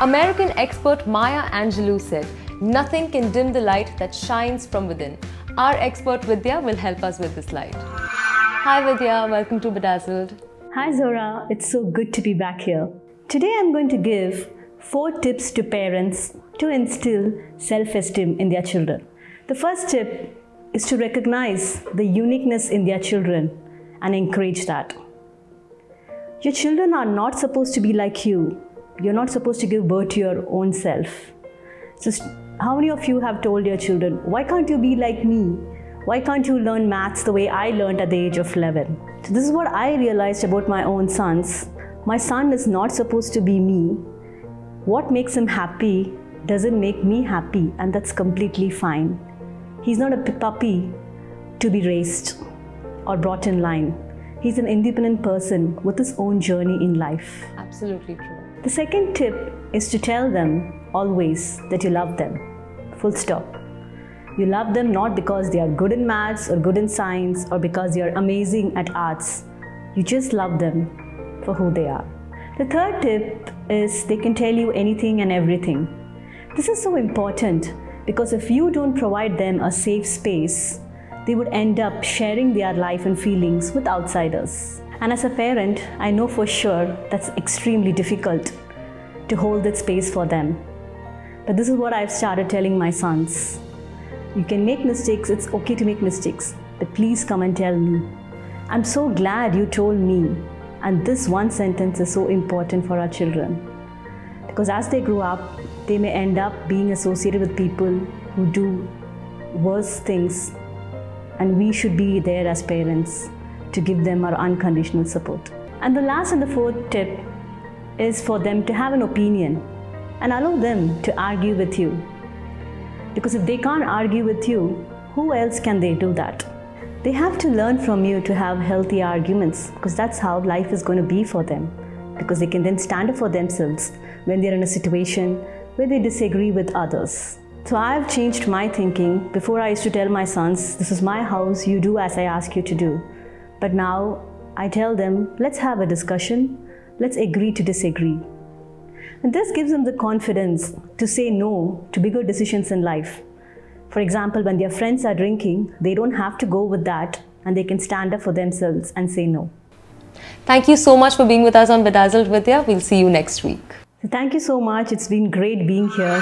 American expert Maya Angelou said, "Nothing can dim the light that shines from within." Our expert Vidya will help us with this light. Hi Vidya, welcome to Bedazzled. Hi Zora, it's so good to be back here. Today I'm going to give 4 tips to parents to instill self-esteem in their children. The first tip is to recognize the uniqueness in their children and encourage that. Your children are not supposed to be like you. You're not supposed to give birth to your own self. So how many of you have told your children, why can't you be like me? Why can't you learn maths the way I learned at the age of 11? So this is what I realized about my own sons. My son is not supposed to be me. What makes him happy doesn't make me happy, and that's completely fine. He's not a puppy to be raised or brought in line. He's an independent person with his own journey in life. Absolutely true. The second tip is to tell them always that you love them. Full stop. You love them not because they are good in maths or good in science or because they are amazing at arts. You just love them for who they are. The third tip is they can tell you anything and everything. This is so important because if you don't provide them a safe space, they would end up sharing their life and feelings with outsiders. And as a parent, I know for sure that's extremely difficult to hold that space for them. But this is what I've started telling my sons. You can make mistakes, it's okay to make mistakes, but please come and tell me. I'm so glad you told me. And this one sentence is so important for our children. Because as they grow up, they may end up being associated with people who do worse things. And we should be there as parents to give them our unconditional support. And the last and the fourth tip is for them to have an opinion and allow them to argue with you. Because if they can't argue with you, who else can they do that? They have to learn from you to have healthy arguments, because that's how life is going to be for them. Because they can then stand up for themselves when they're in a situation where they disagree with others. So I've changed my thinking. Before I used to tell my sons, this is my house, you do as I ask you to do. But now I tell them, let's have a discussion, let's agree to disagree. And this gives them the confidence to say no to bigger decisions in life. For example, when their friends are drinking, they don't have to go with that and they can stand up for themselves and say no. Thank you so much for being with us on Bedazzled, Vidya. We'll see you next week. Thank you so much. It's been great being here.